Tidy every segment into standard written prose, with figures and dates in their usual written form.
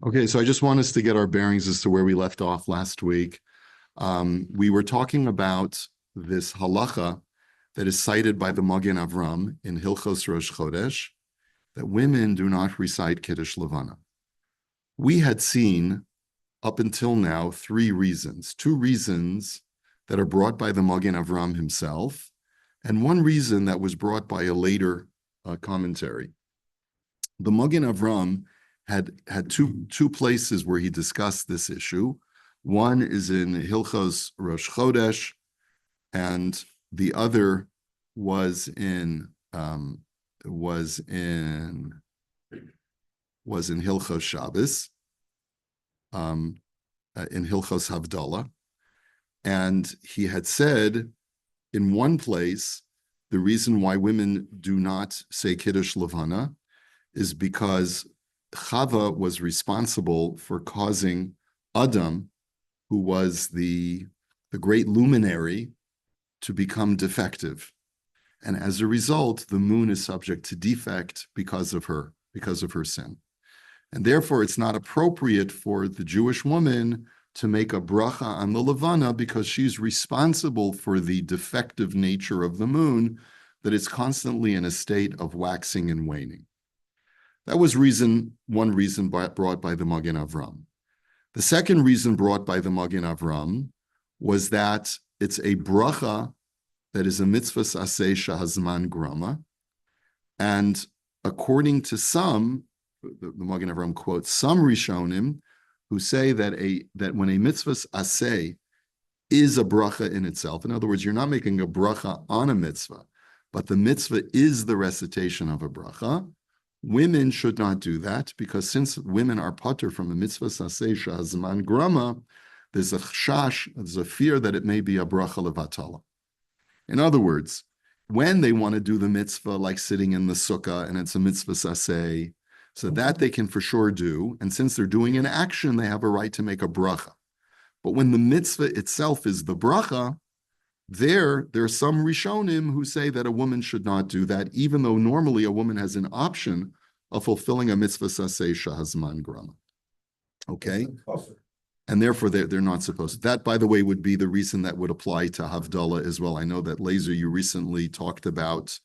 Okay, so I just want us to get our bearings as to where we left off last week. We were talking about this halacha that is cited by the Magen Avram in Hilchos Rosh Chodesh, that women do not recite Kiddush Levanah. We had seen up until now two reasons that are brought by the Magen Avram himself, and one reason that was brought by a later commentary. The Magen Avram had two places where he discussed this issue. One is in Hilchos Rosh Chodesh, and the other was in Hilchos Shabbos, in Hilchos Havdalah, and he had said in one place the reason why women do not say Kiddush Levanah is because Chava was responsible for causing Adam, who was the great luminary, to become defective. And as a result, the moon is subject to defect because of her sin. And therefore, it's not appropriate for the Jewish woman to make a bracha on the Levanah because she's responsible for the defective nature of the moon, that it's constantly in a state of waxing and waning. That was one reason brought by the Magen Avram. The second reason brought by the Magen Avram was that it's a bracha that is a mitzvah aseh shahazman grama, and according to some, the Magen Avram quotes some Rishonim who say that when a mitzvah aseh is a bracha in itself, in other words, you're not making a bracha on a mitzvah, but the mitzvah is the recitation of a bracha, women should not do that, because since women are patur from a mitzvah aseh shahazman grama, there's a chash, there's a fear that it may be a bracha levatala. In other words, when they want to do the mitzvah, like sitting in the sukkah, and it's a mitzvah saseh, so that they can for sure do, and since they're doing an action, they have a right to make a bracha. But when the mitzvah itself is the bracha, there are some Rishonim who say that a woman should not do that, even though normally a woman has an option of fulfilling a mitzvah saseh shahazman grama. Okay? And therefore, they're not supposed to. That, by the way, would be the reason that would apply to Havdalah as well. I know that, Laser, you recently talked about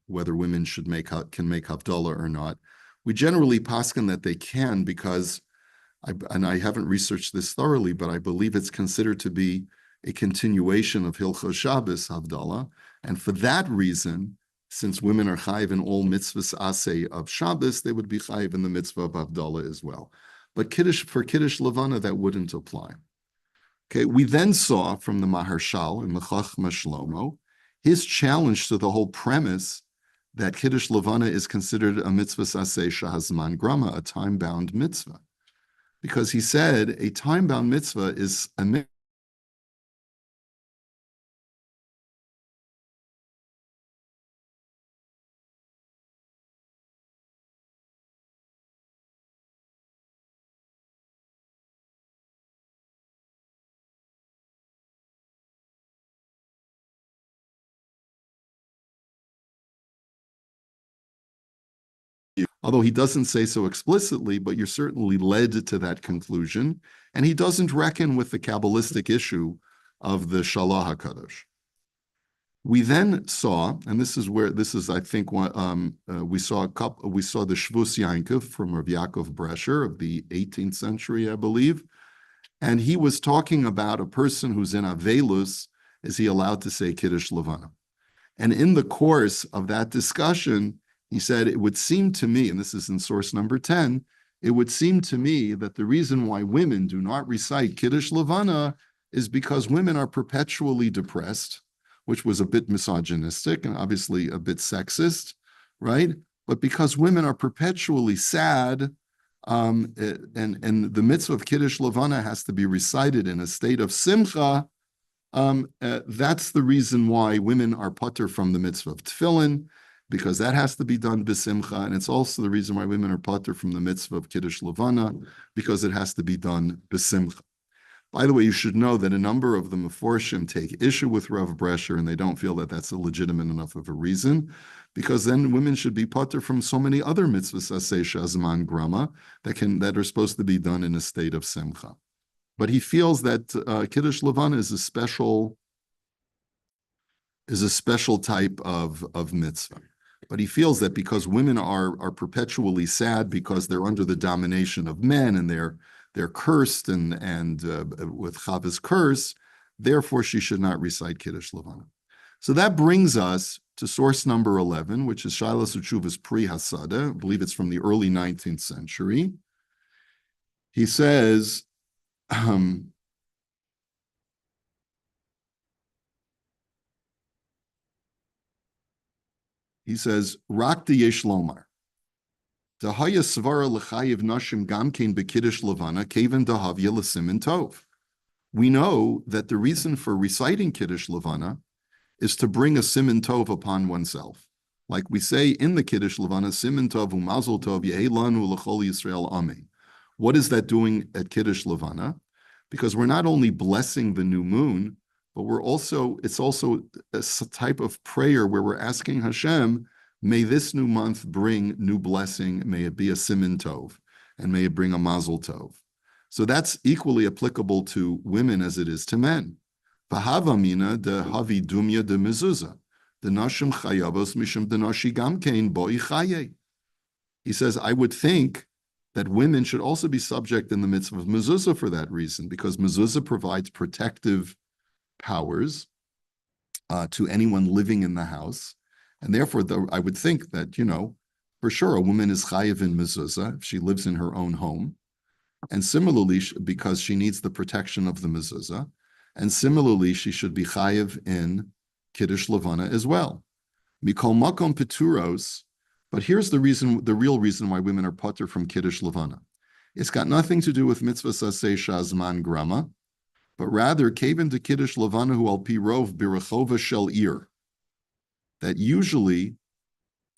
whether women can make Havdalah or not. We generally paskin that they can because, I haven't researched this thoroughly, but I believe it's considered to be a continuation of Hilchos Shabbos Havdalah. And for that reason, since women are chayiv in all mitzvahs aseh of Shabbos, they would be chayiv in the mitzvah of Havdalah as well. But for Kiddush Levanah, that wouldn't apply. Okay, we then saw from the Maharshal in the Chachma Shlomo, his challenge to the whole premise that Kiddush Levanah is considered a mitzvah aseh shahazman grama, a time-bound mitzvah. Because he said a time-bound mitzvah is a mitzvah although he doesn't say so explicitly, but you're certainly led to that conclusion. And he doesn't reckon with the Kabbalistic issue of the Shalah HaKadosh. We then saw, and this is I think we saw the Shvus Yankov from Rav Yaakov Bresher of the 18th century, I believe. And he was talking about a person who's in Avelus, is he allowed to say Kiddush Levanah? And in the course of that discussion, he said, it would seem to me, and this is in source number 10, it would seem to me that the reason why women do not recite Kiddush Levanah is because women are perpetually depressed, which was a bit misogynistic and obviously a bit sexist, right? But because women are perpetually sad, and the mitzvah of Kiddush Levanah has to be recited in a state of simcha, that's the reason why women are patur from the mitzvah of tefillin, because that has to be done b'simcha, and it's also the reason why women are patur from the mitzvah of Kiddush Levanah, because it has to be done b'simcha. By the way, you should know that a number of the Meforshim take issue with Rav Bresher, and they don't feel that that's a legitimate enough of a reason, because then women should be patur from so many other mitzvahs aseh shazman grama that are supposed to be done in a state of simcha. But he feels that Kiddush Levanah is a special type of mitzvah. But he feels that because women are perpetually sad because they're under the domination of men and they're cursed and with Chava's curse, therefore she should not recite Kiddush Levanah. So that brings us to source number 11, which is Shailas Utshuva's Pri Hasada. I believe it's from the early 19th century. He says, Rak de Yesh Lomar. Dahaya Svara L'chayiv Nashim Gamkein B'Kiddush Levanah Kaven Dahavya L'Simin Tov. We know that the reason for reciting Kiddush Levanah is to bring a Simin Tov upon oneself. Like we say in the Kiddush Levanah, Simin Tov u'Mazel Tov Yehei Lanu L'Chol Yisrael Amen. What is that doing at Kiddush Levanah? Because we're not only blessing the new moon, but it's also a type of prayer where we're asking Hashem, may this new month bring new blessing, may it be a Simin Tov, and may it bring a Mazel Tov. So that's equally applicable to women as it is to men. V'havamina de havi dumya de mezuzah, de nashim chayavos mishum de nashi gamkein boi chaye. He says, I would think that women should also be subject in the midst of mezuzah for that reason, because mezuzah provides protective powers to anyone living in the house. And therefore, I would think that, for sure, a woman is chayiv in mezuzah if she lives in her own home. And similarly, because she needs the protection of the mezuzah. And similarly, she should be chayiv in Kiddush Levanah as well. Mikol makom peturos. But here's the real reason why women are patur from Kiddush Levanah. It's got nothing to do with mitzvah saseh shazman grama, but rather kaven de Kiddush Levanah hu al pi rov birachova shel ir. That usually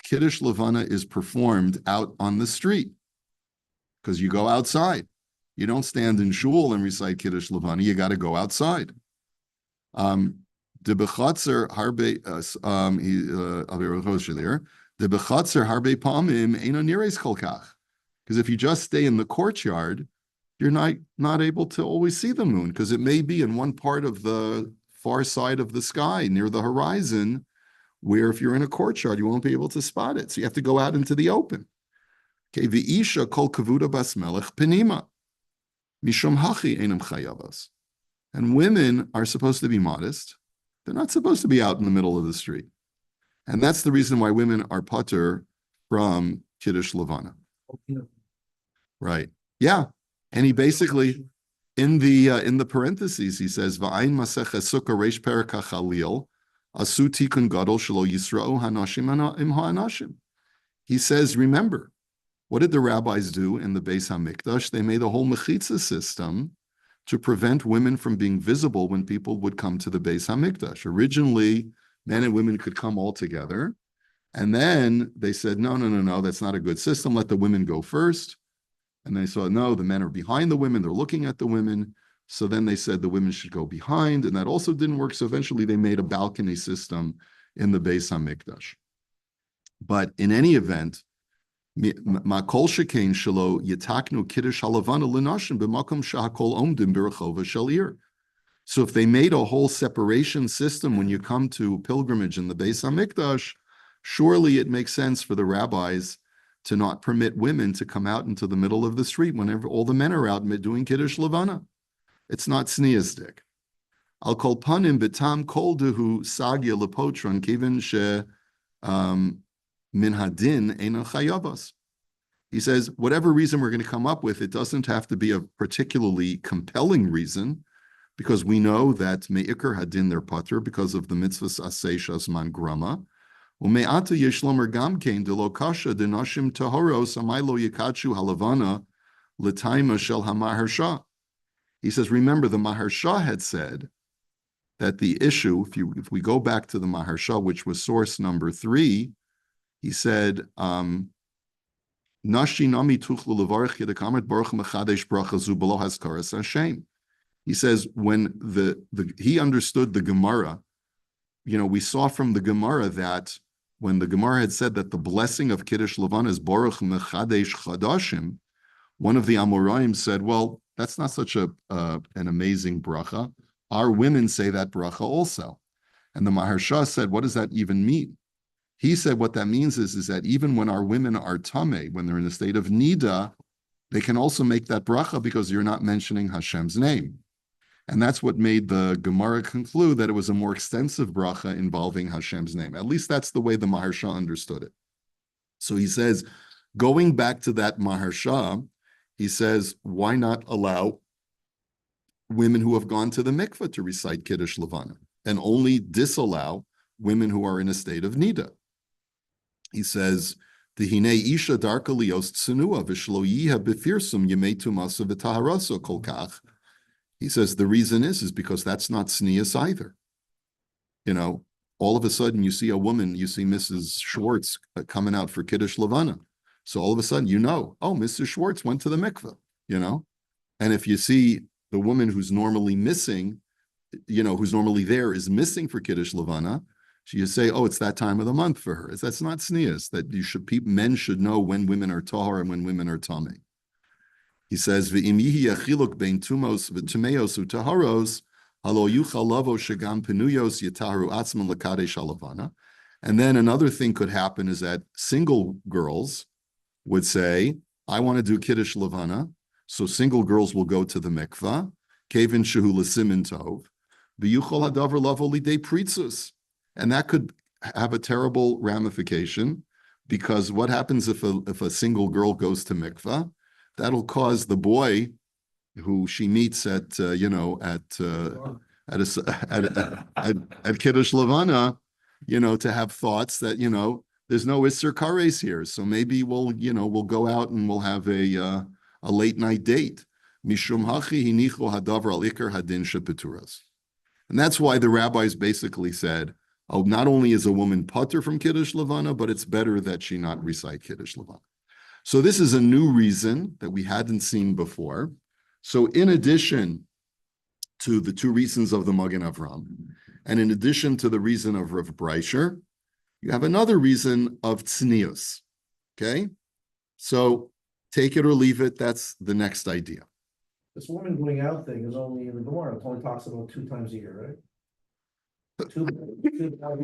Kiddush Levanah is performed out on the street because you go outside. You don't stand in shul and recite Kiddush Levanah. You got to go outside. De bechatzer harbe there. The bechatzer harbe pamim eino nires kolkach. Because if you just stay in the courtyard, you're not able to always see the moon because it may be in one part of the far side of the sky near the horizon, where if you're in a courtyard, you won't be able to spot it. So you have to go out into the open. Okay, v'isha kol kavuda bas melech penima. Mishum hachi enam chayavas. And women are supposed to be modest. They're not supposed to be out in the middle of the street. And that's the reason why women are patur from Kiddush Levanah. Okay. Right. Yeah. And he basically, in the parentheses, he says, V'ayin maseches sukkah reish perek hachalil, asu tikun gadol shelo yisra'u hanashim im ha'anashim. He says, remember, what did the rabbis do in the Beis HaMikdash? They made a whole mechitza system to prevent women from being visible when people would come to the Beis HaMikdash. Originally, men and women could come all together. And then they said, no, that's not a good system. Let the women go first. And they saw, no, the men are behind the women. They're looking at the women. So then they said the women should go behind. And that also didn't work. So eventually they made a balcony system in the Beis HaMikdash. But in any event, Ma'kol shekain shelo yitaknu kiddush halavana l'nashim b'makom shahakol omdim b'rechova shel ir. So if they made a whole separation system when you come to pilgrimage in the Beis HaMikdash, surely it makes sense for the rabbis to not permit women to come out into the middle of the street whenever all the men are out doing Kiddush Levanah. It's not sneistic. Al kol panim b'tam kol dehu sagya lepotron kivin she min hadin eina chayavas. He says, whatever reason we're going to come up with, it doesn't have to be a particularly compelling reason, because we know that me'ikar hadin their pater because of the mitzvahs aseh shazman grama. Ume'ata yeshlomer gamkein de lo kasha de nashim tahoros amaylo yikachu halavana l'taima shel hamaharsha. He says, remember, the Maharsha had said that the issue, if we go back to the Maharsha, which was source number 3, he said, Nashi nami tuchlu levarich yedekamet baruch mechadesh brachazu below haskaras Hashem. He says, when he understood the Gemara, we saw from the Gemara that when the Gemara had said that the blessing of Kiddush Levanah is Baruch Mechadesh Chadashim, one of the Amoraim said, well, that's not such an amazing bracha. Our women say that bracha also. And the Maharsha said, what does that even mean? He said what that means is that even when our women are tameh, when they're in a state of nida, they can also make that bracha because you're not mentioning Hashem's name. And that's what made the Gemara conclude that it was a more extensive bracha involving Hashem's name. At least that's the way the Maharsha understood it. So he says, going back to that Maharsha, he says, why not allow women who have gone to the mikveh to recite Kiddush Levanah and only disallow women who are in a state of nida? He says, "Tehine isha darka lios tsenua v'shlo yiha befirsum yemei tumasa v'taharaso kolkach." He says the reason is because that's not tznius either. You know, all of a sudden you see a woman, you see Mrs. Schwartz coming out for Kiddush Levanah. So all of a sudden you know, oh, Mrs. Schwartz went to the mikveh, you know? And if you see the woman who's normally missing, you know, who's normally there is missing for Kiddush Levanah, so you say, oh, it's that time of the month for her. That's not tznius, that men should know when women are tahar and when women are tameh. He says, "V'im yihi achiluk bein tumos v'tumeos utaharos, halo yuchal lavo shagam penuyos yitaharu atzman lakadesh halavana." And then another thing could happen is that single girls would say, I want to do Kiddush Levanah, so single girls will go to the mikvah, kevin shehu l'simin tov, v'yuchal hadavar lavo lidei pritzus. And that could have a terrible ramification, because what happens if a single girl goes to mikvah? That'll cause the boy who she meets at Kiddush Levanah, to have thoughts that there's no Isser Kares here, so maybe we'll go out and we'll have a late night date. Mishum hachi hinicho hadavar al ikar hadin shepeturas, and that's why the rabbis basically said, oh, not only is a woman patur from Kiddush Levanah, but it's better that she not recite Kiddush Levanah. So this is a new reason that we hadn't seen before. So in addition to the two reasons of the Magen Avram, and in addition to the reason of Rav Breisher, you have another reason of tznius. Okay? So take it or leave it, that's the next idea. This woman going out thing is only in the Gemara. It only talks about 2 times a year, right? Two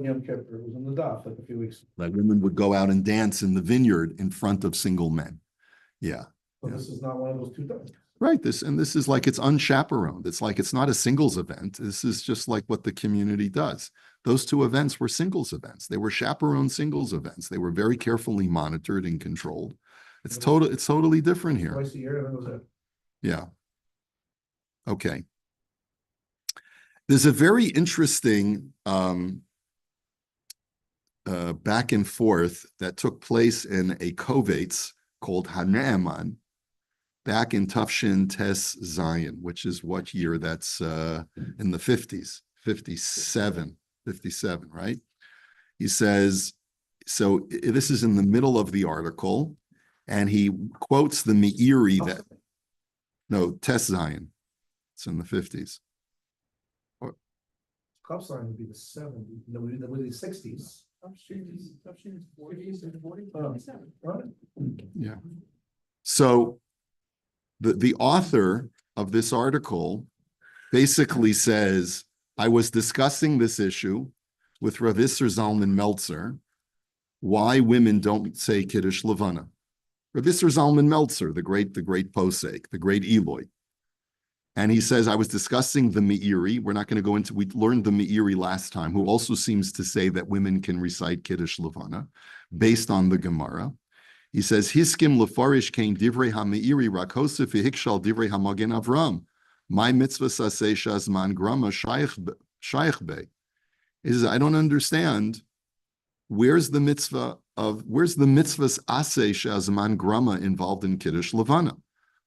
Yom Kippur was in the daf like a few weeks ago. Like women would go out and dance in the vineyard in front of single men. Yeah. But this is not one of those 2 times. Right. This is like it's unchaperoned. It's like it's not a singles event. This is just like what the community does. Those 2 events were singles events. They were chaperoned singles events. They were very carefully monitored and controlled. It's totally different here. Twice a year, and that was it. Yeah. Okay. There's a very interesting back and forth that took place in a Kovetz called Hane'eman back in Tafshin Tes Zion, which is what year? That's in the 50s, 57, right? He says, so this is in the middle of the article, and he quotes the Meiri Tes Zion. It's in the 50s. Cup sign would be the 70s, no, would be the 60s. Yeah. So the author of this article basically says, I was discussing this issue with Rav Isser Zalman Meltzer, why women don't say Kiddush Levanah. Rav Isser Zalman Meltzer, the great posek, the great Eloi. And he says, I was discussing the Meiri. We're not going to go into, we learned the Meiri last time, who also seems to say that women can recite Kiddush Levanah based on the Gemara. He says, Hiskim lefarish kain divrei ha-Meiri rak hosef hikshal divrei ha-Magen Avram. My mitzvah saseh shazman grama shaykh be. He says, I don't understand. Where's the mitzvah's aseh shazman grama involved in Kiddush Levanah?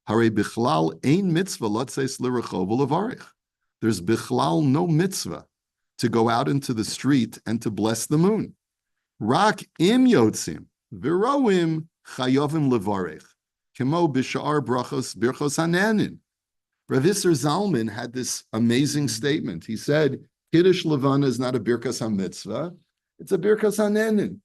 Hare bichlal ein mitzvah latzeis l'rechov u'levarich. There's bichlal no mitzvah to go out into the street and to bless the moon. Rak im yotzim v'roim chayovim levarich kemo b'sha'ar brachos birchos hananin. Rav Isser Zalman had this amazing statement. He said, Kiddush Levanah is not a birkas ha-mitzvah, it's a birkas hananin.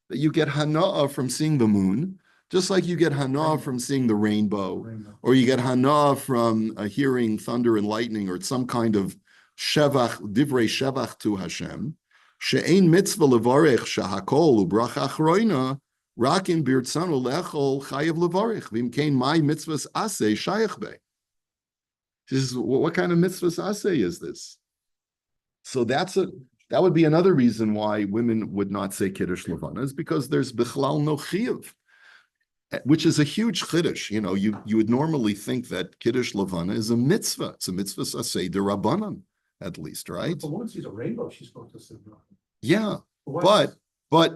that you get hana'ah from seeing the moon, just like you get hana'ah from seeing the rainbow, or you get hana'ah from hearing thunder and lightning, or some kind of shevach, divrei shevach to Hashem. She'ein mitzvah levarech shahakol ubracha achroina rakim birtzanu lechol chayev levarech v'imkein my mitzvahs aseh shayach be. This is what kind of mitzvahs aseh is this? So that would be another reason why women would not say Kiddush Levanah, is because there's Bichlal no Chiyuv, which is a huge Kiddush. You know, you would normally think that Kiddush Levanah is a mitzvah. It's a mitzvah saseh de Rabbanan, at least, right? But once sees a rainbow, she's supposed to sit down. Yeah, but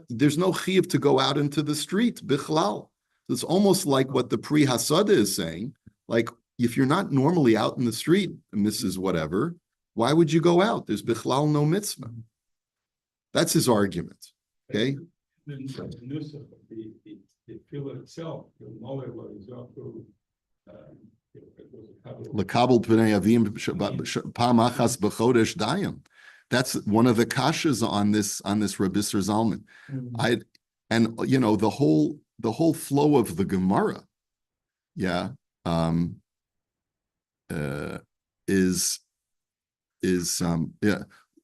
there's no Chiyuv to go out into the street, Bichlal. It's almost like what the Pri Hasada is saying. Like, if you're not normally out in the street, and this is whatever, why would you go out? There's Bichlal no mitzvah. That's his argument. Okay. The field itself, the knowledge is up to Lekabel pnei avim pamachas b'chodesh dayim. That's one of the kashas on this Rabbi Isser Zalman. And you know the whole flow of the Gemara,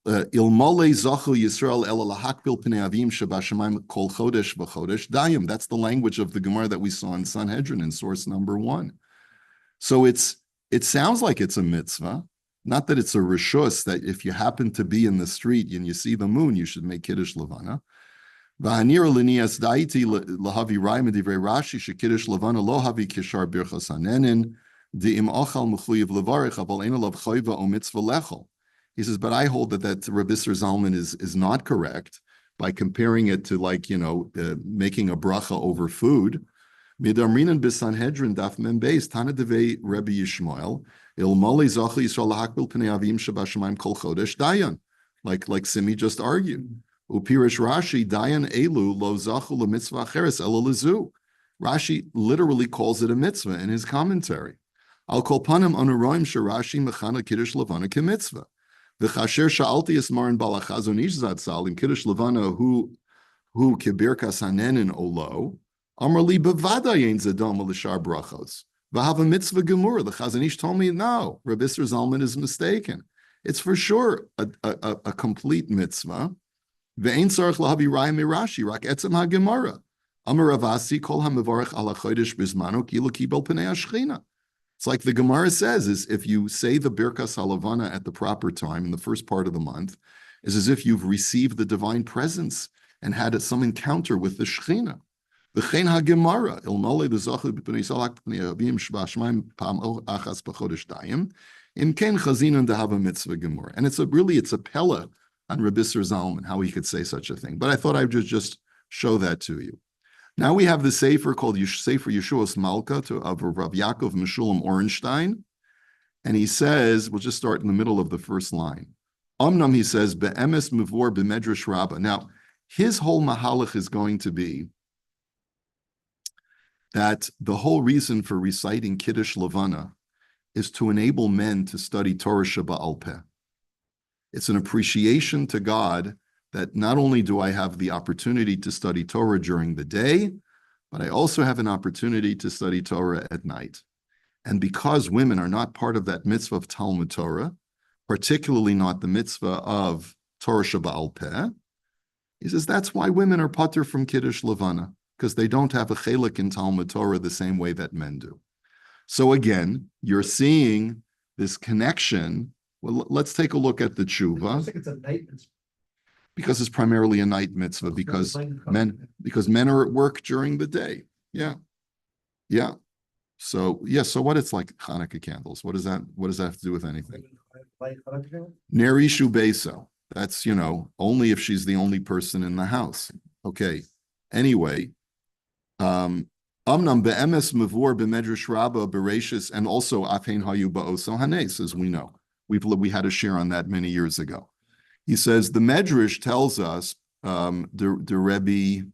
Ilmole zachu Yisrael el lahakbil pnei avim shebashamayim kol chodesh b'chodesh dayim. That's the language of the Gemara that we saw in Sanhedrin in source number 1. So it sounds like it's a mitzvah, not that it's a rishus that if you happen to be in the street and you see the moon, you should make Kiddush Levanah. V'hanir linias daiti lahavi rayim divrei Rashi shekiddush Levanah lo havi kishar birchas hanenin di'im ochal mechuyev levarich aval ein alav choyva o mitzvah lechol. He says, but I hold that Rabbi Isser Zalman is not correct by comparing it to making a bracha over food. Midamrinan b'Sanhedrin daf mem beis Tana devei Rabbi Yishmael ilmali zachi Yisrael lahakbil pnei avim shebashamayim kol chodesh dayan, like Simi just argued. Upirish Rashi dayan elu lo zachu lemitzvah acheres elo lezu. Rashi literally calls it a mitzvah in his commentary. Al kol panim anuroim sherashi mechana Kiddush Levanah kemitzvah. V'chasher sha'alti esmarin balachazonish zatzal in Kiddush Levanah hu kibirkas hanenin olo. Amrli bevada yin zadom l'shar brachos. V'hava mitzvah gemura. The Chazanish told me, no, Rabbi Isser Zalman is mistaken. It's for sure a complete mitzvah. Ve'ein tzarich lahavi raya mirashi, rak etzem ha-gemara. Amar Ravasi kol ha-mevarech ala chodesh bizmano kilu kibel pnei hashchina. It's like the Gemara says, is if you say the Birkas HaLevana at the proper time in the first part of the month, is as if you've received the divine presence and had some encounter with the Shechina. V'chein ha-Gemara, ilmole d'zachu b'pnei salak b'pnei avim shba'ashmayim pam achas b'chodesh dayim, im ken chazinan dehava mitzvah Gemara. And it's a pella on Rabbi Isser Zalman, how he could say such a thing. But I thought I would just show that to you. Now we have the Sefer called Sefer Yeshuas Malka of Rav Yaakov Meshulam Orenstein. And he says, we'll just start in the middle of the first line. Omnam, he says, Be'emes Mivor B'medrash Rabbah. Now, his whole mahalach is going to be that the whole reason for reciting Kiddush Levanah is to enable men to study Torah Sheba'al Peh. It's an appreciation to God that not only do I have the opportunity to study Torah during the day, but I also have an opportunity to study Torah at night. And because women are not part of that mitzvah of Talmud Torah, particularly not the mitzvah of Torah Sheba'al Peh, he says that's why women are patur from Kiddush Levanah, because they don't have a chelik in Talmud Torah the same way that men do. So again, you're seeing this connection. Well, let's take a look at the tshuva. I think it's a night mitzvah. Because it's primarily a night mitzvah, because men are at work during the day. Yeah. So what it's like Hanukkah candles. What does that have to do with anything? Nerishu Beso. That's only if she's the only person in the house. Okay. Anyway, Amnam be'emes mavur b'medrash Rabbah bereshis, and also afein hayu ba'oso hanes, as we know. We had a share on that many years ago. He says the Medrash tells us the Rebbe,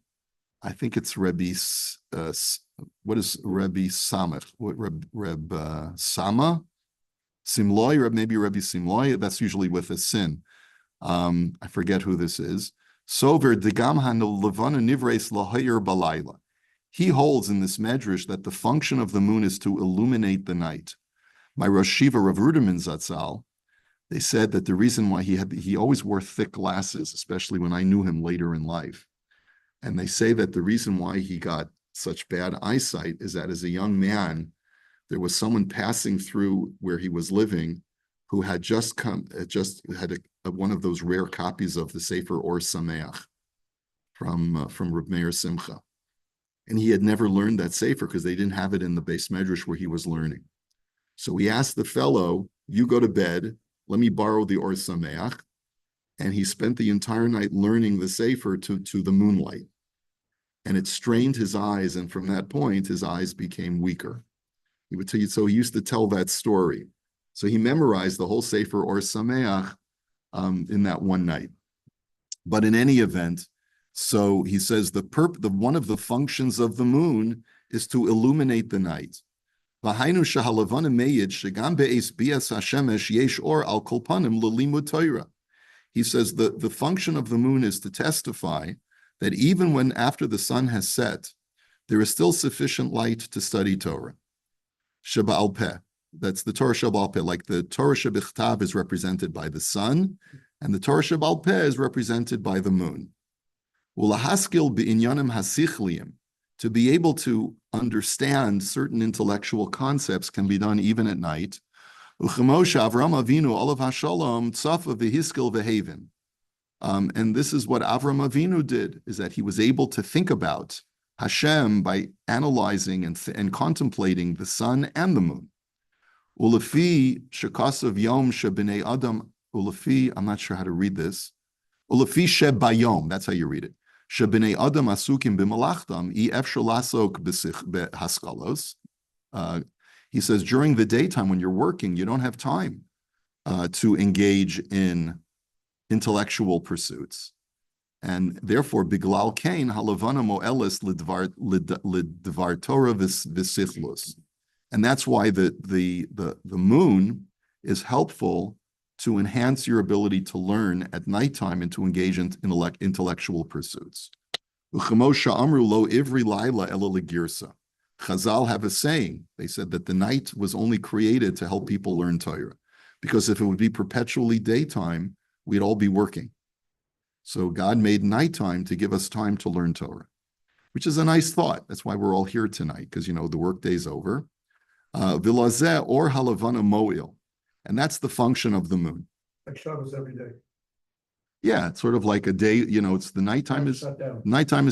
I think it's Rebbe. What is Rebbe Samach? What Rebbe Sama? Simloi, maybe Rebbe Simloi. That's usually with a sin. I forget who this is. Sover degam Levanah nivreis lahayir balayla. He holds in this medrash that the function of the moon is to illuminate the night. My Rosh Shiva Rav Ruderman Zatzal, they said that the reason why he always wore thick glasses, especially when I knew him later in life. And they say that the reason why he got such bad eyesight is that as a young man, there was someone passing through where he was living who had just had one of those rare copies of the Sefer Or Sameach from Reb Meir Simcha. And he had never learned that Sefer because they didn't have it in the base medrash where he was learning. So he asked the fellow, you go to bed, let me borrow the Or Sameach. And he spent the entire night learning the Sefer to the moonlight. And it strained his eyes, and from that point, his eyes became weaker. He would tell you, so he used to tell that story. So he memorized the whole Sefer Or Sameach in that one night. But in any event, so he says one of the functions of the moon is to illuminate the night. He says the function of the moon is to testify that even when after the sun has set, there is still sufficient light to study Torah. Sheba'al Peh, that's the Torah Sheba'al Peh, like the Torah Shebichtav is represented by the sun, and the Torah Sheba'al Peh is represented by the moon. Ulahaskil bi'inyanim hasichliim, to be able to understand certain intellectual concepts can be done even at night. Uchemosha Avram Avinu olav hashalom tzafa v'hiskil v'haven. And this is what Avram Avinu did, is that he was able to think about Hashem by analyzing and contemplating the sun and the moon. Ulefi shekasav yom shebnei adam, ulefi, I'm not sure how to read this, ulefi shebayom, that's how you read it. Shebnei adam asukim b'malachtam, efshar lasok b'haskalos. He says, during the daytime when you're working, you don't have time to engage in intellectual pursuits. And therefore, Biglal Kain, Halavana Moelis Lidvar Torah Visichlus. And that's why the moon is helpful to enhance your ability to learn at nighttime and to engage in intellectual pursuits. Amru lo ivri laila ela legirsa. Chazal have a saying. They said that the night was only created to help people learn Torah. Because if it would be perpetually daytime, we'd all be working. So God made nighttime to give us time to learn Torah, which is a nice thought. That's why we're all here tonight, because, the workday's over. Vilazeh or halavana mo'il. And that's the function of the moon. Like Shabbos every day. Yeah, it's sort of like a day, it's the nighttime is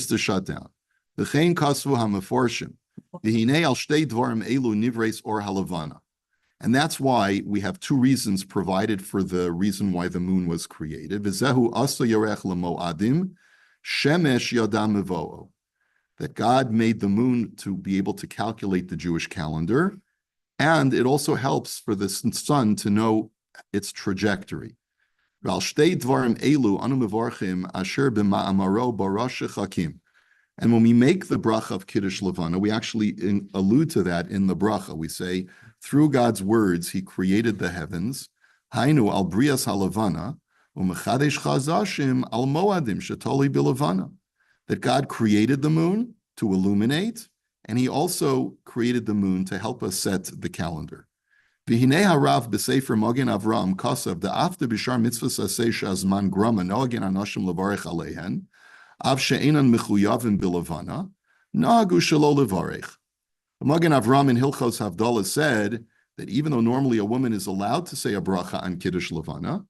to shut down. The V'chein kasvu ha'meforshim. V'hinei al shtei dvarim elu nivreis or halavana. And that's why we have two reasons provided for the reason why the moon was created. V'zehu asa yarech lemoadim, shemesh yadam mevo'o. That God made the moon to be able to calculate the Jewish calendar, and it also helps for the sun to know its trajectory. V'al shtei dvarim elu anu mevorchim asher b'ma'amaro barash chakim. And when we make the bracha of Kiddush Levanah, we actually allude to that in the bracha. We say, through God's words, He created the heavens. Hainu al brias haLevana, u'mechadesh chazashim al moadim shetoli b'Levana. That God created the moon to illuminate, and He also created the moon to help us set the calendar. V'hinei harav b'sefer Magen Avram kasav da'afta b'shar mitzvahs aseh shazman grama noagin anashim levarech aleihen. Av she'enan mechuyavim b'Levana, nahagu shelo levarech. Magen Avram in Hilchos Havdalah said that even though normally a woman is allowed to say a bracha on Kiddush Levanah,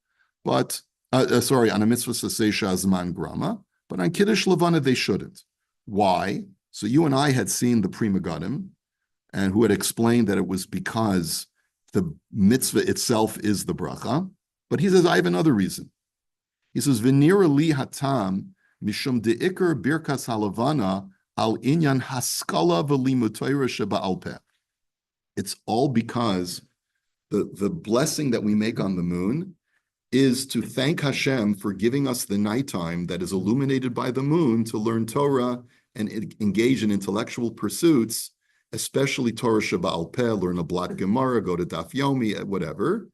but on a mitzvah saseh shazman grama, but on Kiddush Levanah they shouldn't. Why? So you and I had seen the Pri Megadim, and who had explained that it was because the mitzvah itself is the bracha. But he says, I have another reason. He says, V'nira li hatam mishum de'ikar birkas haLevana al inyan haskala v'limud Torah sheba'al peh. It's all because the blessing that we make on the moon is to thank Hashem for giving us the nighttime that is illuminated by the moon to learn Torah and engage in intellectual pursuits, especially Torah sheba'al peh, learn a Blat Gemara, go to Daf Yomi, whatever.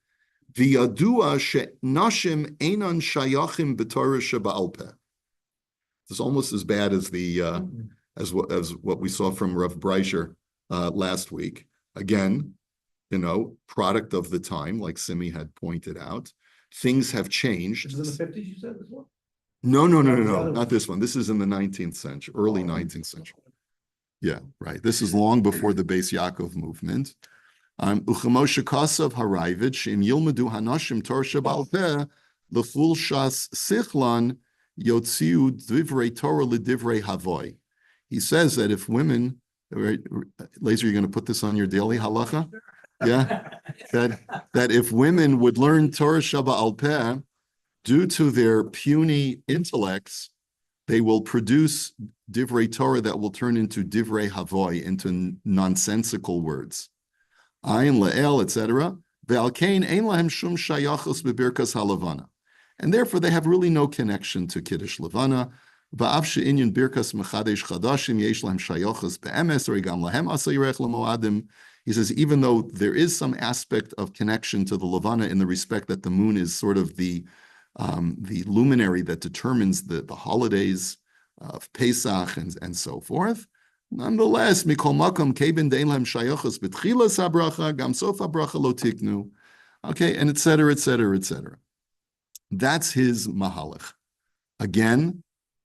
V'yadua she'nashim einan shayachim b'Torah sheba'al peh. It's almost as bad as as what we saw from Rav Breisher last week. Again, product of the time, like Simi had pointed out. Things have changed. Is it in the 50s, you said as well? No, Not not this one. This is in the 19th century, early 19th century. Yeah, right. This is long before the Beis Yaakov movement. Uchemoshe Kasav Haravid Sheim Yilmedu Hanashim Torah Sheba'al Peh L'Chul Shas Sichlan Yotziu Divrei Torah L'Divrei Havoy. He says that if women, right, Laser, you're going to put this on your daily halacha? Yeah, that if women would learn Torah Sheba'al Peh, due to their puny intellects, they will produce divrei Torah that will turn into divrei havoy, into nonsensical words. Ayin le'el, etc. Ve'alkein ein lahem shum shayachos bebirkas haLevanah. And therefore, they have really no connection to Kiddush Levanah. Va'av she'inyan birkas mechadesh chadashim yesh lahem shayachos be'emes or igam lahem asa yirech lemoadim. He says, even though there is some aspect of connection to the Levanah in the respect that the moon is sort of the luminary that determines the holidays of Pesach and so forth. Nonetheless, mikol makom keben dein lahem shayachos betchilas habracha gam sof habracha lo tiknu. Okay, and etc. That's his mahalach. Again,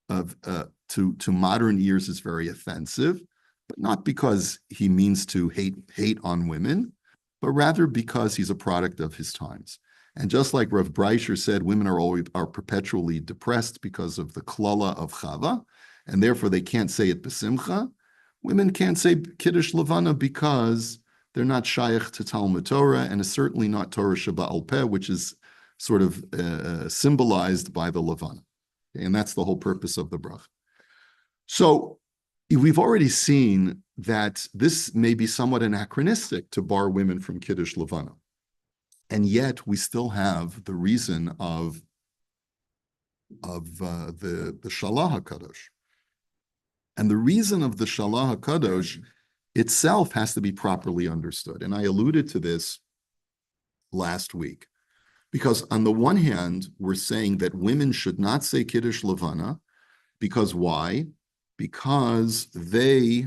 to modern ears is very offensive, but not because he means to hate on women, but rather because he's a product of his times. And just like Rav Breisher said, women are perpetually depressed because of the klala of Chava, and therefore they can't say it besimcha. Women can't say Kiddush Levanah because they're not shaykh to Talmud Torah, and is certainly not Torah Sheba'al Peh, which is sort of symbolized by the Levanah. And that's the whole purpose of the brach. So we've already seen that this may be somewhat anachronistic to bar women from Kiddush Levanah. And yet we still have the reason of the Shalah HaKadosh. And the reason of the Shalah HaKadosh itself has to be properly understood. And I alluded to this last week. Because on the one hand, we're saying that women should not say Kiddush Levanah. Because why? Because they,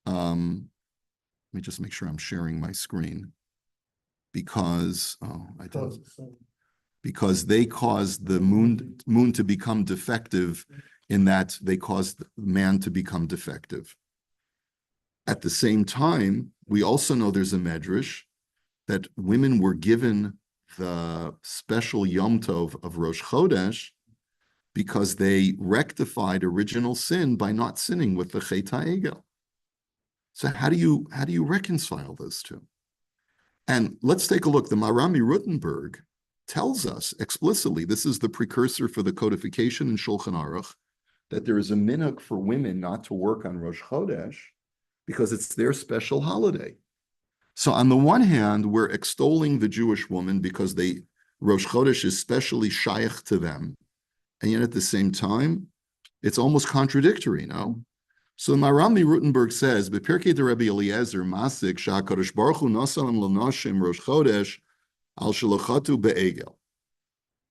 let me just make sure I'm sharing my screen. Because they caused the moon to become defective, in that they caused man to become defective. At the same time, we also know there's a medrash that women were given the special Yom Tov of Rosh Chodesh because they rectified original sin by not sinning with the Chet HaEgel. So how do you reconcile those two? And let's take a look. The Marami Rutenberg tells us explicitly, this is the precursor for the codification in Shulchan Aruch, that there is a minhag for women not to work on Rosh Chodesh because it's their special holiday. So on the one hand, we're extolling the Jewish woman because Rosh Chodesh is specially shaykh to them. And yet at the same time, it's almost contradictory, no? So Marami Rutenberg says, "B'Pirkei de Rebbe Eliezer Masik Sha'Kadosh Baruch Hu Nasalam L'Nashim Rosh Chodesh Al Shalachatu Be'egel."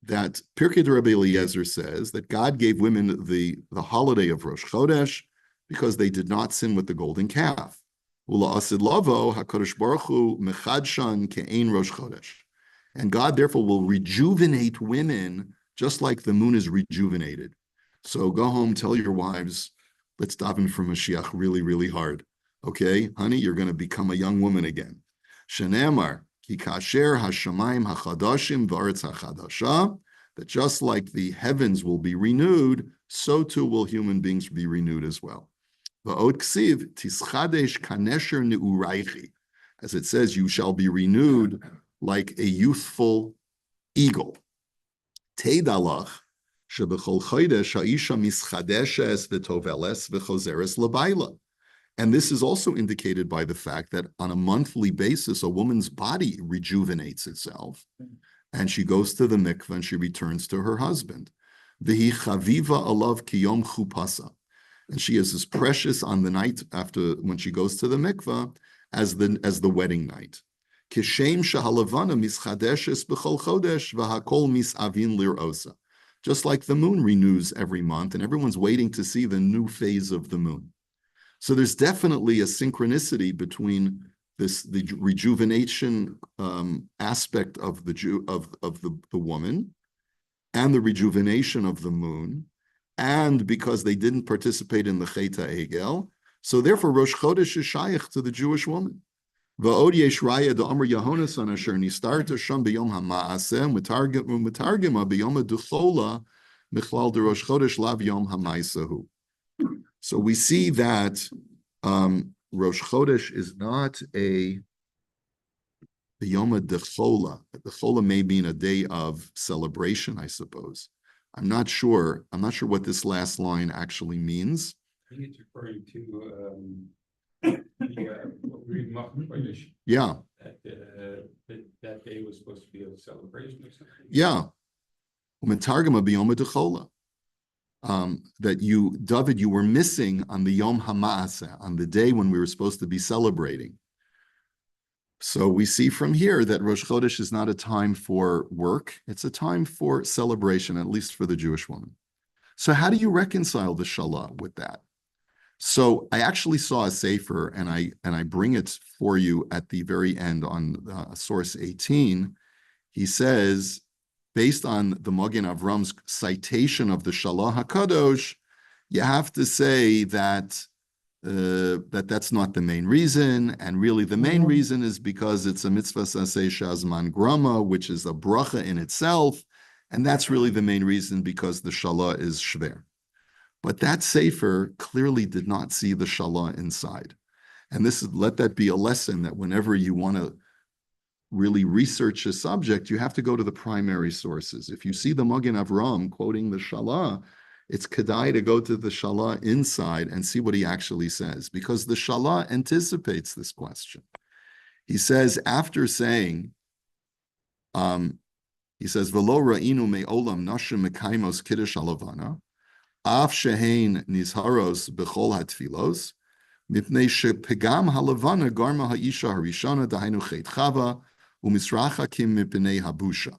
That Pirkei de Rebbe Eliezer says that God gave women the holiday of Rosh Chodesh because they did not sin with the golden calf. Ula Asid Lavo HaKadosh Baruch Hu Mechadshan Ke'ein Rosh Chodesh, and God therefore will rejuvenate women just like the moon is rejuvenated. So go home, tell your wives, let's daven for Mashiach really, really hard. Okay, honey, you're going to become a young woman again. Shenemar, ki kasher hashamayim hachadashim v'aretz hachadasha, that just like the heavens will be renewed, so too will human beings be renewed as well. V'od ksiv tischadesh kanesher ne'uraychi, as it says, you shall be renewed like a youthful eagle. Teidalach, shebechol chodesh ha'isha mischadeshes v'toveles v'chozeres labayla. And this is also indicated by the fact that on a monthly basis, a woman's body rejuvenates itself, and she goes to the mikveh and she returns to her husband. V'hi chaviva alav kiyom chupasa, and she is as precious on the night after when she goes to the mikveh as the wedding night. Kishem shahalavana mischadeshes b'chol chodesh v'hakol misavin lir'osa. just like the moon renews every month, and everyone's waiting to see the new phase of the moon. So there's definitely a synchronicity between the rejuvenation aspect of the woman and the rejuvenation of the moon, and because they didn't participate in the Cheta Egel, so therefore Rosh Chodesh is shaykh to the Jewish woman. Va'od yesh raya da'amr Yehonasan asher nistarta sham b'yom ha'ma'aseh u'metargema b'yom ha'duchola michlal de Rosh Chodesh lav yom ha'maisahu. So we see that Rosh Chodesh is not the Yom HaDechola. Dechola may mean a day of celebration, I suppose. I'm not sure what this last line actually means. I think it's referring to what we read in Chodesh, Yeah, that day was supposed to be a celebration or something. yeah. U'metargema b'yom HaDechola. That you, David, you were missing on the Yom HaMaaseh, on the day when we were supposed to be celebrating. So we see from here that Rosh Chodesh is not a time for work, it's a time for celebration, at least for the Jewish woman. So how do you reconcile the Shalah with that? So I actually saw a sefer, and I bring it for you at the very end on source 18. He says, based on the Magen Avram's citation of the Shalah HaKadosh, you have to say that that's not the main reason, and really the main reason is because it's a mitzvah saseh shazman grama, which is a bracha in itself, and that's really the main reason because the Shalah is shver. But that sefer clearly did not see the Shalah inside, and let that be a lesson that whenever you want to really research a subject, you have to go to the primary sources. If you see the Magen Avram quoting the Shalah, it's kedai to go to the Shalah inside and see what he actually says, because the Shalah anticipates this question. He says, after saying, he says, "V'lo ra'inu me'olam nashim mekaimos Kiddush Levanah, af shehein nizharos b'chol hatfilos, mipnei shepegam haLevanah garma ha'isha harishana dahainu chet chava, u'misrachakim mipnei habusha."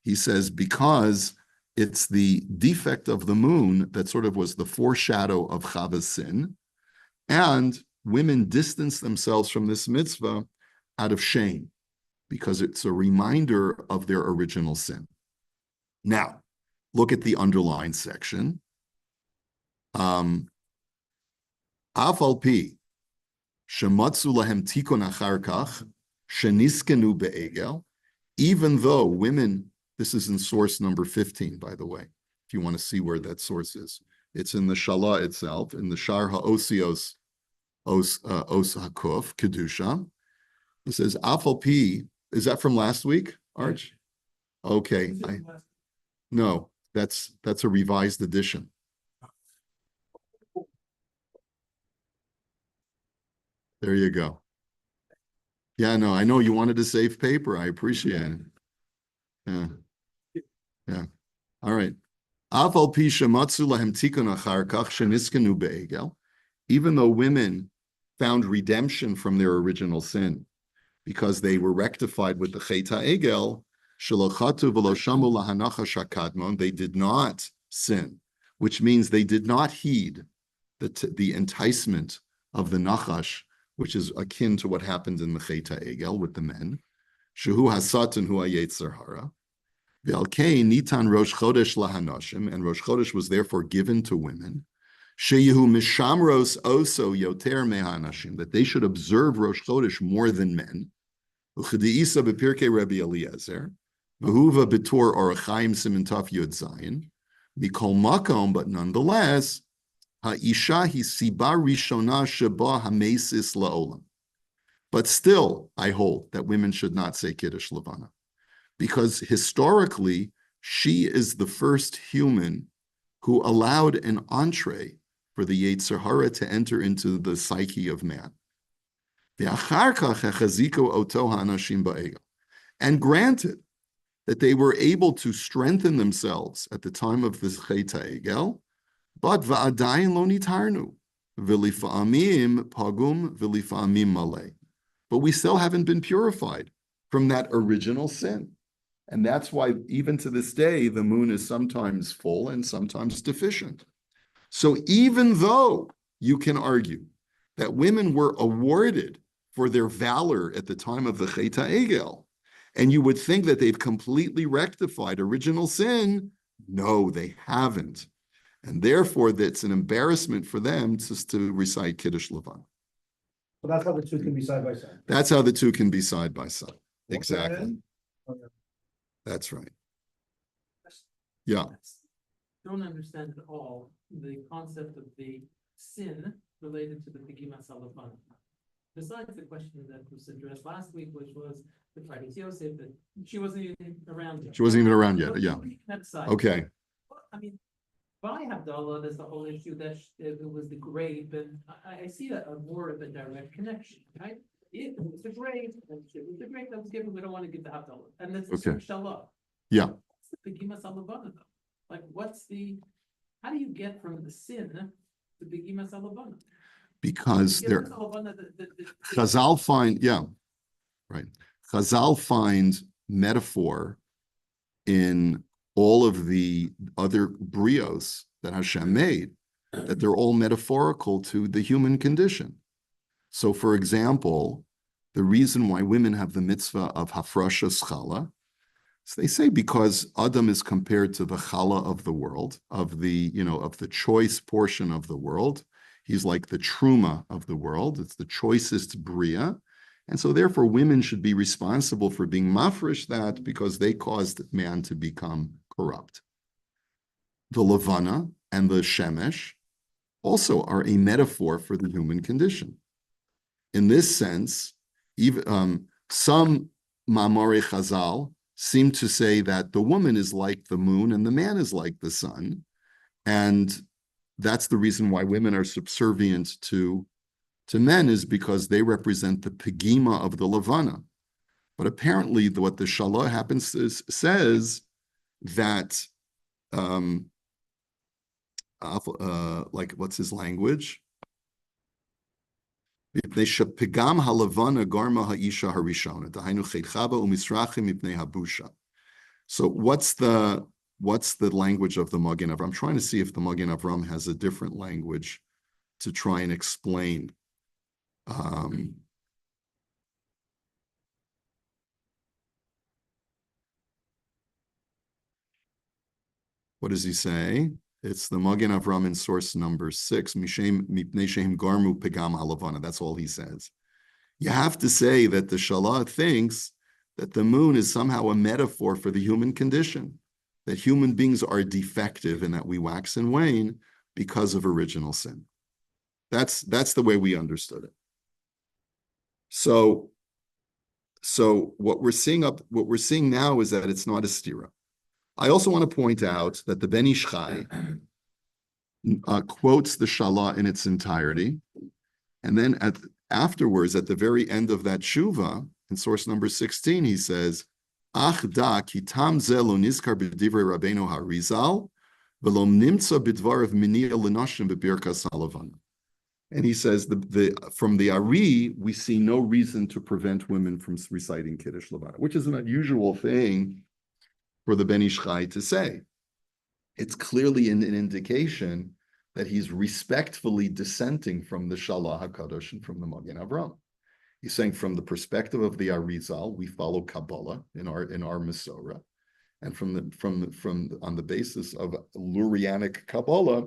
He says, because it's the defect of the moon that sort of was the foreshadow of Chava's sin, and women distance themselves from this mitzvah out of shame, because it's a reminder of their original sin. Now, look at the underlined section. Af al pi shematzu lahem tikun achar kach sheniskenu be'egel, even though women. This is in source number 15, by the way, if you want to see where that source is. It's in the Shalah itself, in the Shar HaOsios Os HaKuf, Kedusha. It says, Afal Pi, is that from last week, Arch? Okay. No, that's a revised edition. There you go. Yeah, no, I know you wanted to save paper. I appreciate it. Yeah. Yeah. All right. Even though women found redemption from their original sin because they were rectified with the Cheta Egel, they did not sin, which means they did not heed the enticement of the Nachash, which is akin to what happened in the Cheta Egel with the men. Shehu hasatan hu hayetzer hara. Nitan Rosh Chodesh lahanoshim, and Rosh Chodesh was therefore given to women. Sheyehu mishamros oso yoter mehanashim, that they should observe Rosh Chodesh more than men. Uchediisa bepirkei Rabbi Eliezer, v'huva b'tor orachaim simin taf yud zayin. Mikol makom, but nonetheless, ha'isha hi siba rishona sheba hamesis la'olam. But still, I hold that women should not say Kiddush Levanah, because historically, she is the first human who allowed an entree for the Yetzer Hara to enter into the psyche of man. And granted that they were able to strengthen themselves at the time of the Cheta Egel, but va'adayin lo nitarnu, v'lifa'amim pagum v'lifa'amim maleh. But we still haven't been purified from that original sin. And that's why even to this day, the moon is sometimes full and sometimes deficient. So even though you can argue that women were awarded for their valor at the time of the Chet HaEgel, and you would think that they've completely rectified original sin, no, they haven't. And therefore, that's an embarrassment for them just to recite Kiddush Levanah. So that's how the two can be side by side. That's how the two can be side by side. Okay. Exactly. That's right. Yeah. Don't understand at all the concept of the sin related to the Begimas Levanah. Besides the question that was addressed last week, which was the Fridays Yosef, that she wasn't even around yet. She wasn't even around yet. Yeah. Okay. I mean, by Havdalah, there's the whole issue that it was the grape, and I see a more of a direct connection, right? It was the grape, and it was the grape that was given. We don't want to give the Havdalah, and that's the Shalah. Yeah. What's the Begimas Levanah though? Like, how do you get from the sin to Begimas Levanah? Because they're Chazal find, right. Chazal find metaphor in all of the other brios that Hashem made, that they're all metaphorical to the human condition. So, for example, the reason why women have the mitzvah of hafrashas chala, so they say because Adam is compared to the chala of the world, of the choice portion of the world. He's like the truma of the world. It's the choicest bria. And so therefore women should be responsible for being mafresh that because they caused man to become corrupt. The Levanah and the Shemesh also are a metaphor for the human condition. In this sense, even some Ma'amorei Chazal seem to say that the woman is like the moon and the man is like the sun. And that's the reason why women are subservient to men, is because they represent the pegima of the Levanah. But apparently what the Shalah happens to says that, like, what's his language? Pegam haLevana garma ha'isha harishona. Dahainu chetchaba umisrachim mipnei habusha. So what's the language of the Magen Avram? I'm trying to see if the Magen Avram has a different language to try and explain. What does he say? It's the Magen Avram in source number 6. Mishem mipnei shehem garmu pegam haLevana. That's all he says. You have to say that the Shalah thinks that the moon is somehow a metaphor for the human condition, that human beings are defective and that we wax and wane because of original sin. That's the way we understood it. So what we're seeing now is that it's not a stira. I also want to point out that the Ben Ish Chai quotes the Shalah in its entirety, and then afterwards, at the very end of that shuva, in source number 16, he says, Ach da ki tam ze lo nizkar b'divrei Rabbeinu Harizal, v'lo nimtza b'dvarav miniya l'nashim b'birkas haLevanah. And he says, from the Ari, we see no reason to prevent women from reciting Kiddush Levanah, which is an unusual thing for the Ben Ish Chai to say. It's clearly an indication that he's respectfully dissenting from the Shalah HaKadosh and from the Magen Avram. He's saying from the perspective of the Arizal, we follow Kabbalah in our Masorah, and on the basis of Lurianic Kabbalah,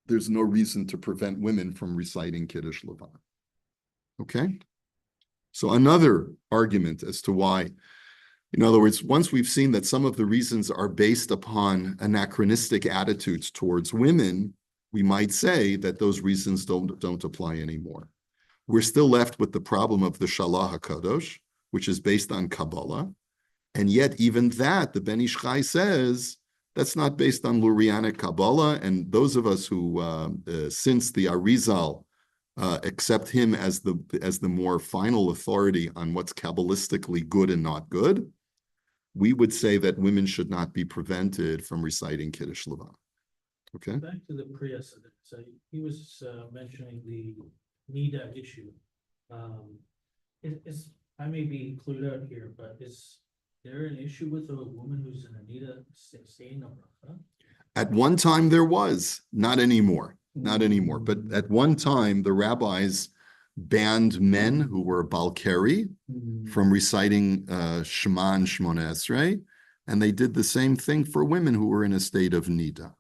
there's no reason to prevent women from reciting Kiddush Levanah. Okay? So another argument as to why, in other words, once we've seen that some of the reasons are based upon anachronistic attitudes towards women, we might say that those reasons don't apply anymore. We're still left with the problem of the Shalah HaKadosh, which is based on Kabbalah, and yet even that, the Ben Ish Chai says, that's not based on Lurianic Kabbalah, and those of us who, since the Arizal, accept him as the more final authority on what's Kabbalistically good and not good, we would say that women should not be prevented from reciting Kiddush Levanah. Okay. Back to the precedent. So he was mentioning the Nida issue. I may be clued out here, but is there an issue with a woman who's an Anita saying a bracha? At one time there was, not anymore, not anymore. But at one time, the rabbis banned men who were Balkari from reciting Shema and Shmona Esrei, and they did the same thing for women who were in a state of nida.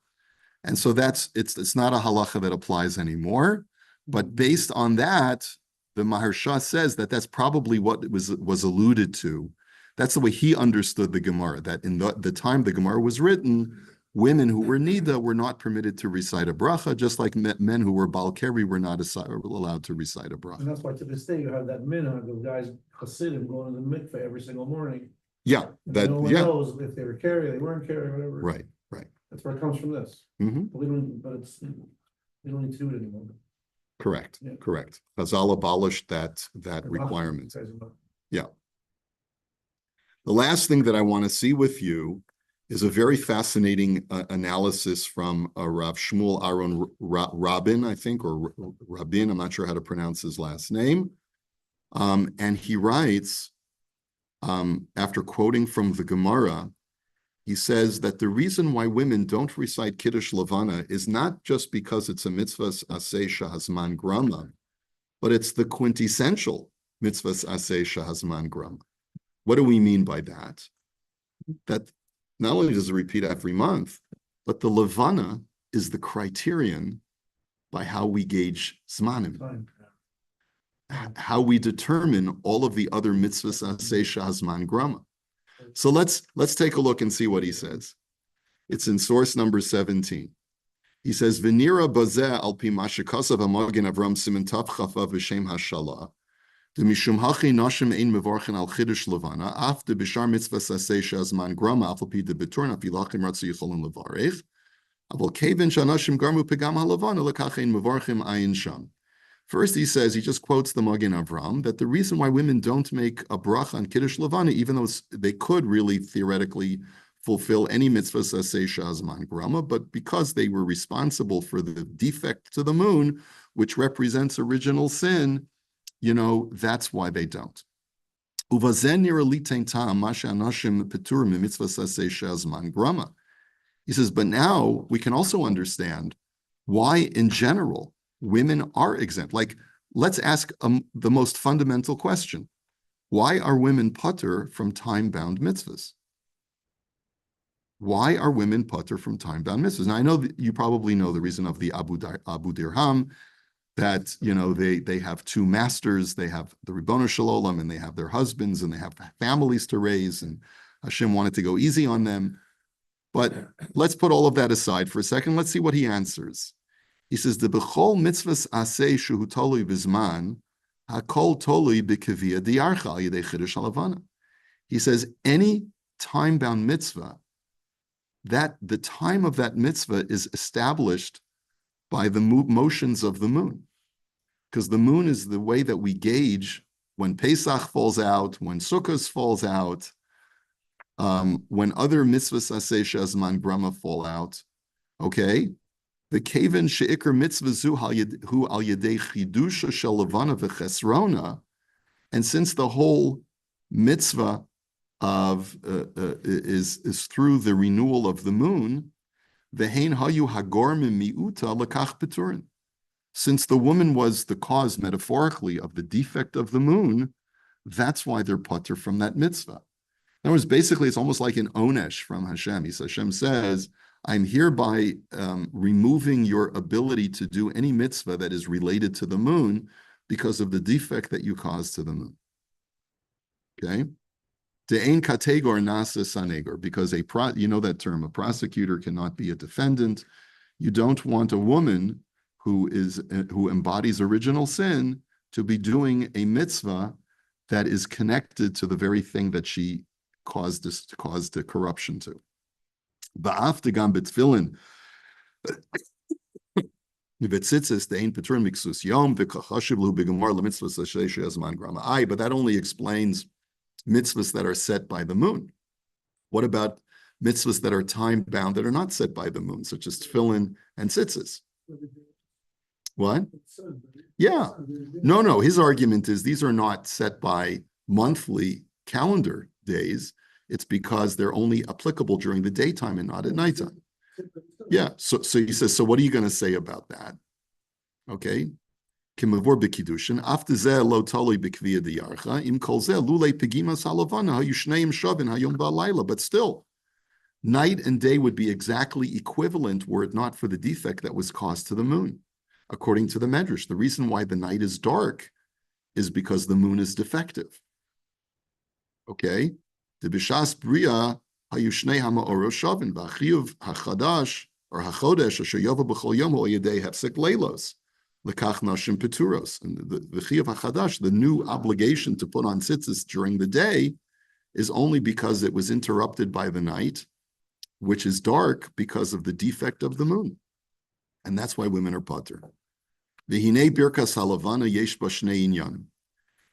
And so it's not a halacha that applies anymore. But based on that, the Maharsha says that that's probably what was alluded to. That's the way he understood the Gemara, that in the time the Gemara was written, women who were nida were not permitted to recite a bracha, just like men who were balkeri were not allowed to recite a bracha. And that's why to this day you have that minhag of guys Hasidim going to the mikveh every single morning. Yeah, No one knows if they were carry, they weren't carry, whatever. right, right. That's where it comes from this. Mm-hmm. But we don't need to do it anymore. Correct, Yeah. correct. Chazal abolished that requirement. Yeah. The last thing that I want to see with you is a very fascinating analysis from Rav Shmuel Aaron Rabin, I think, or Rabin, I'm not sure how to pronounce his last name. And he writes, after quoting from the Gemara, he says that the reason why women don't recite Kiddush Levanah is not just because it's a mitzvah aseh shahazman grama, but it's the quintessential mitzvah aseh shahazman grama. What do we mean by that? That not only does it repeat every month, but the Levanah is the criterion by how we gauge zmanim, how we determine all of the other mitzvahs aseh shahazman grama. So let's take a look and see what he says. It's in source number 17. He says, "V'nira bazeh al pi mashikasav hamagen Avram siman tav chafa v'shem hashala. The mishum hachi nashim ein mevarchen al Kiddush Levanah af de bishar mitzvah saseh shazman grama afal pi de betorn af yilachim ratzi yicholim levarech aval kevin shanashim garmu pegam haLevanah lekach ein mevarchim ayin sham." First, he says, he just quotes the Magen Avram, that the reason why women don't make a bracha on Kiddush Levanah, even though they could really theoretically fulfill any mitzvah saseh shazman grama, but because they were responsible for the defect to the moon, which represents original sin, that's why they don't. He says, but now we can also understand why, in general, women are exempt. Like, let's ask the most fundamental question. Why are women patur from time-bound mitzvahs? Why are women patur from time-bound mitzvahs? Now, I know that you probably know the reason of the Abu Dirham, that, they have two masters. They have the Ribono Shel Olam, and they have their husbands, and they have families to raise, and Hashem wanted to go easy on them. But let's put all of that aside for a second. Let's see what he answers. He says, "The bechol mitzvahs aseh shehu tolui b'zman, hakol tolui b'kaviyah diarcha al yedei Kiddush Levanah." He says, any time-bound mitzvah, that the time of that mitzvah is established by the motions of the moon. Because the moon is the way that we gauge when Pesach falls out, when Sukkot falls out, when other mitzvahs aseh shazman grama fall out, okay? The kaven sheikar mitzvah zu hu al yedei chidusha shel Levanah v'chesrona, and since the whole mitzvah of is through the renewal of the moon, v'hein hayu hagormim miuta lekach peturin. Since the woman was the cause metaphorically of the defect of the moon, that's why they're patur from that mitzvah. In other words, basically, it's almost like an onesh from Hashem. Hashem says, I'm hereby removing your ability to do any mitzvah that is related to the moon because of the defect that you caused to the moon. Okay? De'ein kategor nasa sanegor, because you know that term, a prosecutor cannot be a defendant. You don't want a woman who embodies original sin to be doing a mitzvah that is connected to the very thing that she caused the corruption to. Ba'aftegam betfilin v'tzitzis de'ein peturin miksus yom v'kachashiv lu b'gemar lemitzvahs aseh shezman grama. But that only explains mitzvahs that are set by the moon. What about mitzvahs that are time-bound that are not set by the moon, such as tefillin and tzitzis? What? Yeah. No. His argument is these are not set by monthly calendar days. It's because they're only applicable during the daytime and not at nighttime. Yeah, so he says, so what are you going to say about that? Okay. Kimavor b'kiddushin, after zeh lo tali b'kviyah diyarcha, im kol zeh lulei pegimas halavana hayushneim shavin hayom v'alayla. But still, night and day would be exactly equivalent were it not for the defect that was caused to the moon. According to the Medrash, the reason why the night is dark is because the moon is defective. Okay? The b'shas bria hayushnei ha'ma'oro shavin v'achiyuv hachadash or hachodesh asher yova b'chol yom ho'yedei hefsek leilos. Lekach nashim peturos. And the chiyuv hachadash, the new obligation to put on tzitzis during the day, is only because it was interrupted by the night, which is dark because of the defect of the moon. And that's why women are pater. V'hinei birkas halavana yesh ba shnei inyanim.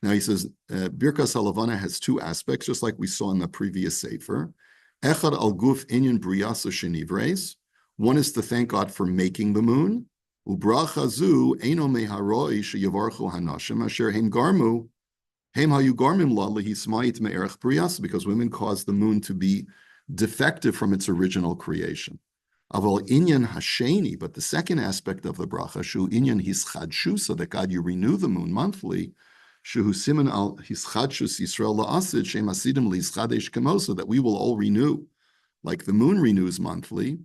Now he says, birkas halavana has two aspects, just like we saw in the previous sefer. Echad al guf inyan briyasa shenivres. One is to thank God for making the moon. Ubracha zu eino meharoi sheyavarchu hanashim asher hem garmu hem hayu garmim la lehismayit me'erech briyasa, because women cause the moon to be defective from its original creation. Aval inyan hasheni, but the second aspect of the bracha, shu inyan hischadshus, so that God, you renew the moon monthly, shu siman al hischadshus Yisrael la'asid, shem asidim li'ischadesh kemosa, that we will all renew, like the moon renews monthly.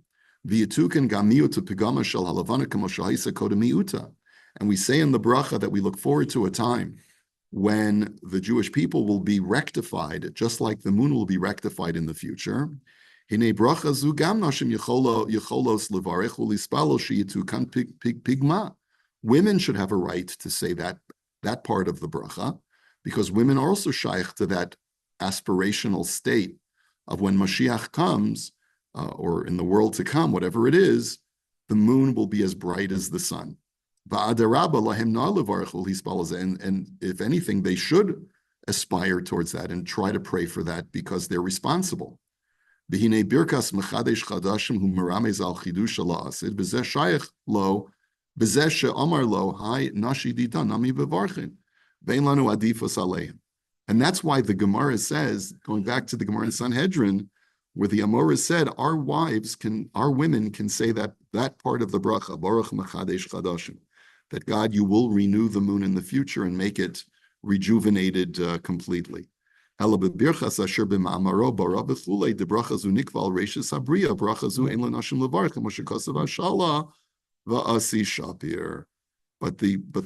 V'yitukan gamiu to pigama shel halavana kemo shahaisa kodemiuta. And we say in the bracha that we look forward to a time when the Jewish people will be rectified, just like the moon will be rectified in the future. Women should have a right to say that part of the bracha, because women are also shaykh to that aspirational state of when Mashiach comes, or in the world to come, whatever it is, the moon will be as bright as the sun. And if anything, they should aspire towards that and try to pray for that because they're responsible. And that's why the Gemara says, going back to the Gemara in Sanhedrin, where the Amora said, our women can say that part of the bracha, Baruch Mechadesh Chadashim, that God, you will renew the moon in the future and make it rejuvenated completely. But the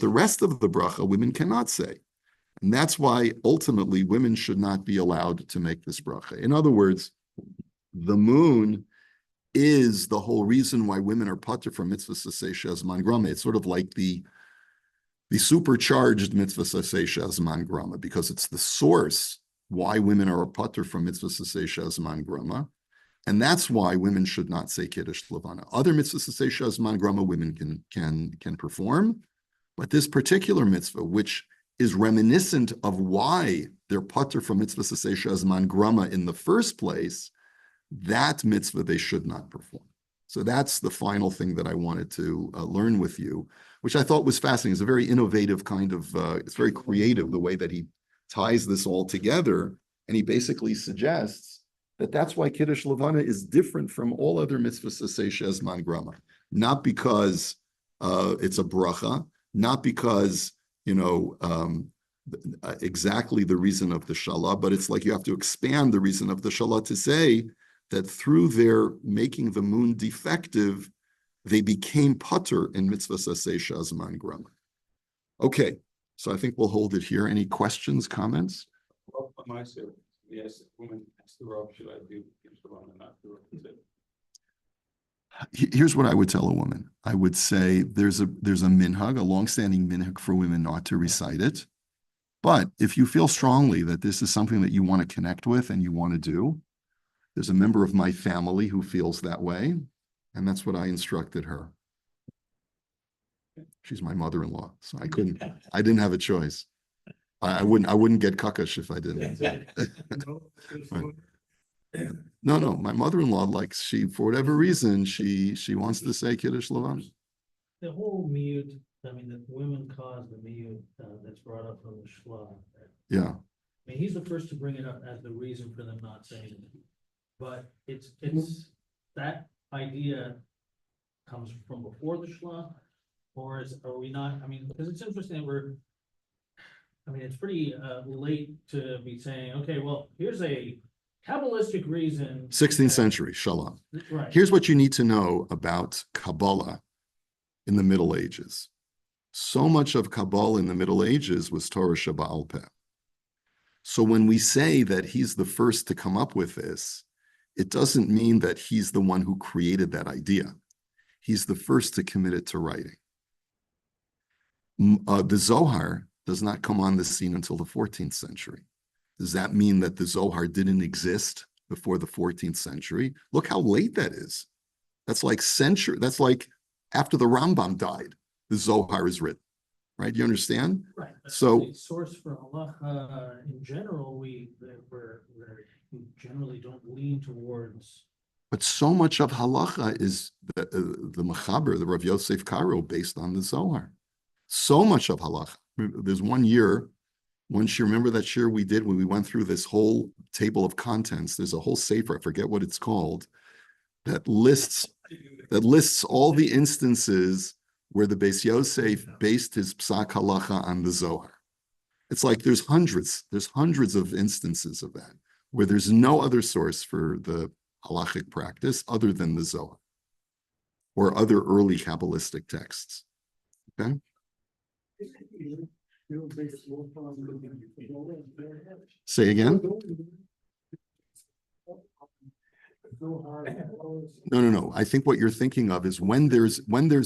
rest of the bracha women cannot say. And that's why ultimately women should not be allowed to make this bracha. In other words, the moon is the whole reason why women are pater from mitzvah sasei shezman grama. It's sort of like the supercharged mitzvah sasei shezman grama, because it's the source why women are pater from mitzvah sasei shezman grama, and that's why women should not say Kiddush Levanah. Other mitzvah sasei shezman grama women can perform, but this particular mitzvah, which is reminiscent of why they're pater from mitzvah sasei shezman grama in the first place, that mitzvah they should not perform. So that's the final thing that I wanted to learn with you, which I thought was fascinating. It's a very innovative kind of, it's very creative the way that he ties this all together. And he basically suggests that that's why Kiddush Levanah is different from all other mitzvahs sasei shezman grama. Not because it's a bracha, not because, exactly the reason of the shalah, but it's like you have to expand the reason of the shalah to say that through their making the moon defective, they became pater in mitzvah sasei shezman grama. Okay, so I think we'll hold it here. Any questions, comments? Well, myself, yes, woman has to rob, should I do the one and not do it? Here's what I would tell a woman. I would say there's a minhag, a longstanding minhag for women not to recite it. But if you feel strongly that this is something that you want to connect with and you want to do, there's a member of my family who feels that way, and that's what I instructed her. She's my mother-in-law, so I didn't have a choice. I wouldn't get kakash if I didn't. Right. No, my mother-in-law for whatever reason, she wants to say Kiddush Levanah. The whole miyut, that women cause the miyut that's brought up from the shla. Yeah. I mean, he's the first to bring it up as the reason for them not saying it. But it's, that idea comes from before the Shla, or are we not, I mean, because it's interesting that it's pretty, late to be saying, okay, well, here's a Kabbalistic reason. 16th century, Shalom. Right. Here's what you need to know about Kabbalah in the Middle Ages. So much of Kabbalah in the Middle Ages was Torah Sheba'al Peh. So when we say that he's the first to come up with this, it doesn't mean that he's the one who created that idea. He's the first to commit it to writing. The Zohar does not come on the scene until the 14th century. Does that mean that the Zohar didn't exist before the 14th century? Look how late that is. That's like after the Rambam died, the Zohar is written, right? You understand? Right. So- The source for halacha in general, we generally don't lean towards. But so much of halacha is the Mechaber, the Rav Yosef Karo, based on the Zohar. So much of halacha. There's one year, once you remember that year we did when we went through this whole table of contents, there's a whole sefer, I forget what it's called, that lists all the instances where the Beis Yosef based his psak halacha on the Zohar. It's like there's hundreds of instances of that, where there's no other source for the halachic practice other than the Zohar or other early Kabbalistic texts. Okay? Say again? No. I think what you're thinking of is when there's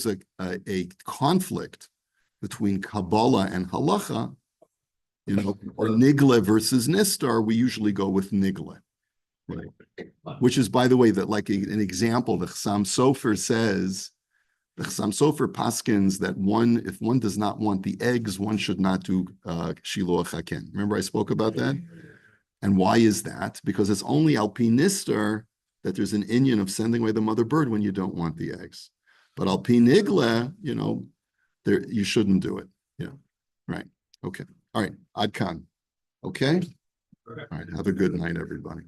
a conflict between Kabbalah and halacha, or Nigla versus Nistar, we usually go with Nigla. Right. Which is, by the way, that like an example, the Chassam Sofer says, the Chassam Sofer paskins that if one does not want the eggs, one should not do Shiloh Haken. Remember I spoke about that? And why is that? Because it's only Al Pi Nistar that there's an inyan of sending away the mother bird when you don't want the eggs. But Al Pi Nigla, you shouldn't do it. Yeah. Right. Okay. All right. Ad Khan. Okay. All right. Have a good night, everybody.